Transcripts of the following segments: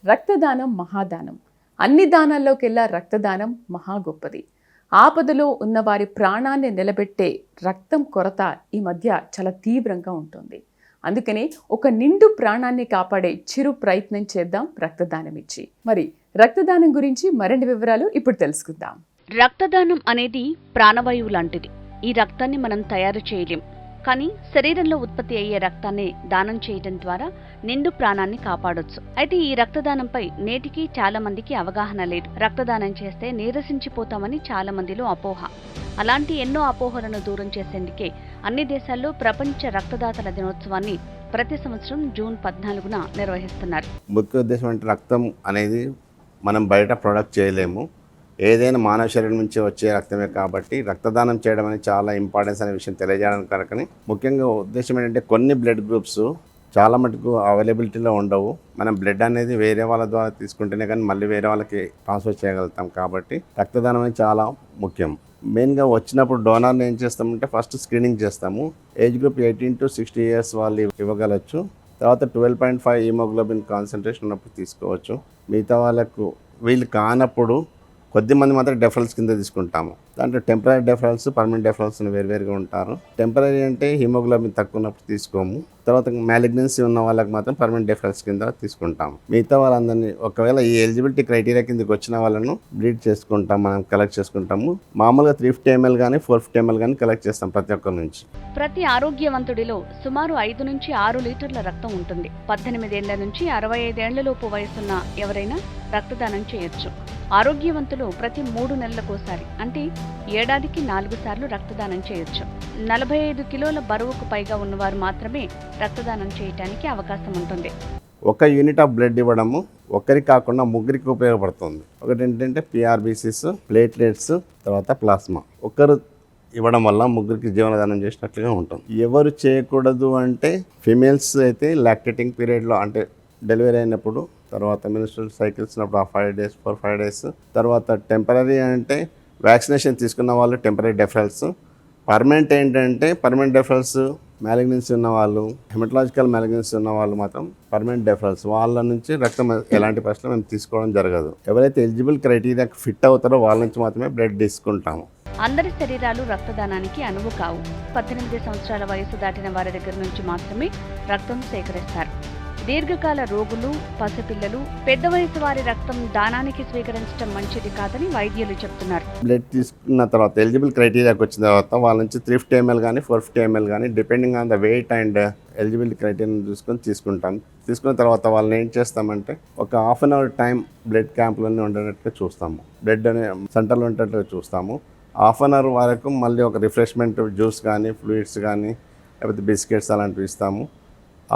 రక్తదానం మహాదానం. అన్ని దానాల్లోకెల్లా రక్తదానం మహా గొప్పది. ఆపదలో ఉన్న వారి ప్రాణాన్ని నిలబెట్టే రక్తం కొరత ఈ మధ్య చాలా తీవ్రంగా ఉంటుంది. అందుకనే ఒక నిండు ప్రాణాన్ని కాపాడే చిరు ప్రయత్నం చేద్దాం రక్తదానం ఇచ్చి. మరి రక్తదానం గురించి మరిన్ని వివరాలు ఇప్పుడు తెలుసుకుందాం. రక్తదానం అనేది ప్రాణవాయువు లాంటిది. ఈ రక్తాన్ని మనం తయారు చేయలేం, కానీ శరీరంలో ఉత్పత్తి అయ్యే రక్తాన్ని దానం చేయడం ద్వారా నిండు ప్రాణాన్ని కాపాడొచ్చు. అయితే ఈ రక్తదానంపై నేటికి చాలా మందికి అవగాహన లేదు. రక్తదానం చేస్తే నీరసించిపోతామని చాలా మందిలో అపోహ. అలాంటి ఎన్నో అపోహలను దూరం చేసేందుకే అన్ని దేశాల్లో ప్రపంచ రక్తదాతల దినోత్సవాన్ని ప్రతి సంవత్సరం జూన్ 14న నిర్వహిస్తున్నారు. ముఖ్య ఉద్దేశం అంటే రక్తం అనేది మనం బయట ప్రొడక్ట్ చేయలేము, ఏదైనా మానవ శరీరం నుంచి వచ్చే రక్తమే. కాబట్టి రక్తదానం చేయడం అనేది చాలా ఇంపార్టెన్స్ అనే విషయం తెలియజేయడానికి కనుకని ముఖ్యంగా ఉద్దేశం ఏంటంటే కొన్ని బ్లడ్ గ్రూప్స్ చాలా మటుకు అవైలబిలిటీలో ఉండవు. మనం బ్లడ్ అనేది వేరే వాళ్ళ ద్వారా తీసుకుంటేనే కానీ మళ్ళీ వేరే వాళ్ళకి ట్రాన్స్ఫర్ చేయగలుగుతాం. కాబట్టి రక్తదానం అనేది చాలా ముఖ్యం. మెయిన్గా వచ్చినప్పుడు డోనర్ని ఏం చేస్తామంటే ఫస్ట్ స్క్రీనింగ్ చేస్తాము. ఏజ్ గ్రూప్ 18 to 60 years వాళ్ళు ఇవ్వగలచ్చు. తర్వాత 12.5 హీమోగ్లోబిన్ కాన్సన్ట్రేషన్ ఉన్నప్పుడు తీసుకోవచ్చు. మిగతా వాళ్ళకు వీళ్ళు కానప్పుడు కొద్దిమంది మాత్రం డెఫరల్స్ కింద తీసుకుంటాము. దాంట్లో టెంపరీ డెఫరల్స్, పర్మనెంట్ డెఫరల్స్ వేరువేరుగా ఉంటారు. టెంపరీ అంటే హిమోగ్లోబిన్ తక్కువ ఉన్నప్పుడు తీసుకోము. తర్వాత మ్యాలిగ్నెన్సీ ఉన్న వాళ్ళకి మాత్రం పర్మనెంట్ డెఫరల్స్ కింద తీసుకుంటాము. మిగతా వాళ్ళందరినీ ఒకవేళ ఈ ఎలిజిబిలిటీ క్రైటీరియా కిందకి వచ్చిన వాళ్ళను బ్లీడ్ చేసుకుంటాం, మనం కలెక్ట్ చేసుకుంటాము. మామూలుగా 350 ml కానీ 450 ml కానీ కలెక్ట్ చేస్తాం ప్రతి ఒక్కరి నుంచి. ప్రతి ఆరోగ్యవంతుడిలో సుమారు 5 నుంచి 6 లీటర్ల రక్తం ఉంటుంది. 18 ఏళ్ల నుంచి 65 ఏళ్లలోపు వయసున్న ఎవరైనా రక్తదానం చేయొచ్చు. ఆరోగ్యవంతులు ప్రతి 3 నెలలకోసారి అంటే ఏడాదికి 4 సార్లు రక్తదానం చేయొచ్చు. 45 కిలోల బరువుకు పైగా ఉన్నవారు మాత్రమే రక్తదానం చేయడానికి అవకాశం ఉంటుంది. ఒక యూనిట్ ఆఫ్ బ్లడ్ ఇవ్వడము ఒక్కరికి కాకుండా ముగ్గురికి ఉపయోగపడుతుంది. ఒకటి ఏంటంటే పిఆర్బిసిస్, ప్లేట్లెట్స్, తర్వాత ప్లాస్మా. ఒకరు ఇవ్వడం వల్ల ముగ్గురికి జీవనదానం చేసినట్లుగా ఉంటుంది. ఎవరు చేయకూడదు అంటే ఫిమేల్స్ అయితే లాక్టేటింగ్ పీరియడ్లో అంటే డెలివరీ అయినప్పుడు, తర్వాత మినిస్ట్రల్ సైకిల్స్ ఉన్నప్పుడు ఆ 5 days 4-5 days, తర్వాత టెంపరీ అంటే వ్యాక్సినేషన్ తీసుకున్న వాళ్ళు టెంపరీ డెఫరల్స్. పర్మనెంట్ ఏంటంటే పర్మనెంట్ డెఫరల్స్ మ్యాలిగ్నెన్సీ ఉన్న వాళ్ళు, హెమటలాజికల్ మ్యాలిగ్నెన్సీ ఉన్న వాళ్ళు మాత్రం పర్మనెంట్ డెఫరల్స్ వాళ్ళ నుంచి రక్తం ఎలాంటి పరిస్థితుల్లో మేము తీసుకోవడం జరగదు. ఎవరైతే ఎలిజిబుల్ క్రైటీరియాకి ఫిట్ అవుతారో వాళ్ళ నుంచి మాత్రమే బ్లడ్ తీసుకుంటాము. అందరి శరీరాలు రక్తదానానికి అనువు కావు. 18 సంవత్సరాల వయసు దాటిన వారి దగ్గర నుంచి మాత్రమే రక్తం సేకరిస్తారు. దీర్ఘకాల రోగులు, పసిపిల్లలు, పెద్ద వయసు వారి రక్తం దానానికి స్వీకరించడం మంచిది కాదని వైద్యులు చెప్తున్నారు. బ్లడ్ తీసుకున్న తర్వాత ఎలిజిబుల్ క్రైటీరియాకి వచ్చిన తర్వాత వాళ్ళ నుంచి 350 ml కానీ 450 ml కానీ depending on the weight and eligible criteria చూసుకొని తీసుకుంటాం. తీసుకున్న తర్వాత వాళ్ళని ఏం చేస్తామంటే ఒక 1/2 hour టైం బ్లడ్ క్యాంపులన్నీ ఉండేటట్టుగా చూస్తాము. బ్లడ్ అనే సెంటర్లో ఉండేటట్టుగా చూస్తాము. 1/2 hour వరకు మళ్ళీ ఒక రిఫ్రెష్మెంట్ జ్యూస్ కానీ ఫ్లూయిడ్స్ కానీ లేకపోతే బిస్కెట్స్ అలాంటివి ఇస్తాము.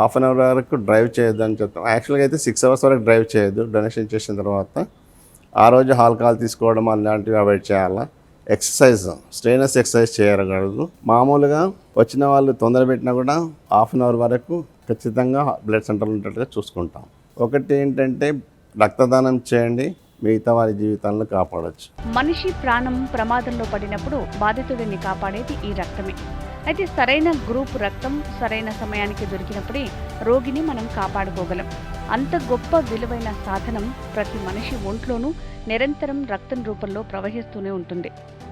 1/2 hour వరకు డ్రైవ్ చేయొద్దు అని చెప్తాం. యాక్చువల్గా అయితే 6 hours వరకు డ్రైవ్ చేయొద్దు. డొనేషన్ చేసిన తర్వాత ఆ రోజు ఆల్కహాల్ తీసుకోవడం అలాంటివి అవాయిడ్ చేయాలా. ఎక్సర్సైజ్, స్ట్రెయినర్స్ ఎక్సర్సైజ్ చేయకూడదు. మామూలుగా వచ్చిన వాళ్ళు తొందర పెట్టినా కూడా 1/2 hour వరకు ఖచ్చితంగా బ్లడ్ సెంటర్లో ఉండేట్టుగా చూసుకుంటాం. ఒకటి ఏంటంటే రక్తదానం చేయండి, మిగతా వారి జీవితాలను కాపాడవచ్చు. మనిషి ప్రాణం ప్రమాదంలో పడినప్పుడు బాధితుడిని కాపాడేది ఈ రక్తమే. అయితే సరైన గ్రూప్ రక్తం సరైన సమయానికి దొరికినప్పుడే రోగిని మనం కాపాడుకోగలం. అంత గొప్ప విలువైన సాధనం ప్రతి మనిషి ఒంట్లోనూ నిరంతరం రక్తం రూపంలో ప్రవహిస్తూనే ఉంటుంది.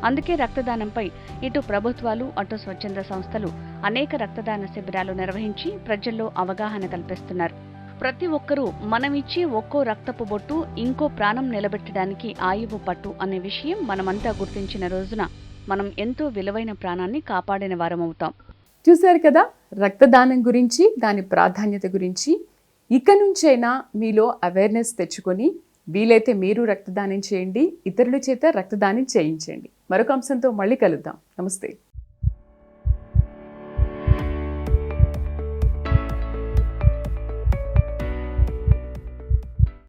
అందుకే రక్తదానంపై ఇటు ప్రభుత్వాలు, అటు స్వచ్ఛంద సంస్థలు అనేక రక్తదాన శిబిరాలు నిర్వహించి ప్రజల్లో అవగాహన కల్పిస్తున్నారు. ప్రతి ఒక్కరూ మనమిచ్చే ఒక్కో రక్తపు బొట్టు ఇంకో ప్రాణం నిలబెట్టడానికి ఆయువు పట్టు అనే విషయం మనమంతా గుర్తించిన రోజున మనం ఎంతో విలువైన ప్రాణాన్ని కాపాడిన వారమవుతాం. చూశారు కదా రక్తదానం గురించి, దాని ప్రాధాన్యత గురించి. ఇక నుంచైనా మీలో అవేర్నెస్ తెచ్చుకొని వీలైతే మీరు రక్తదానం చేయండి, ఇతరుల చేత రక్తదానం చేయించండి. మరొక అంశంతో మళ్ళీ కలుద్దాం. నమస్తే.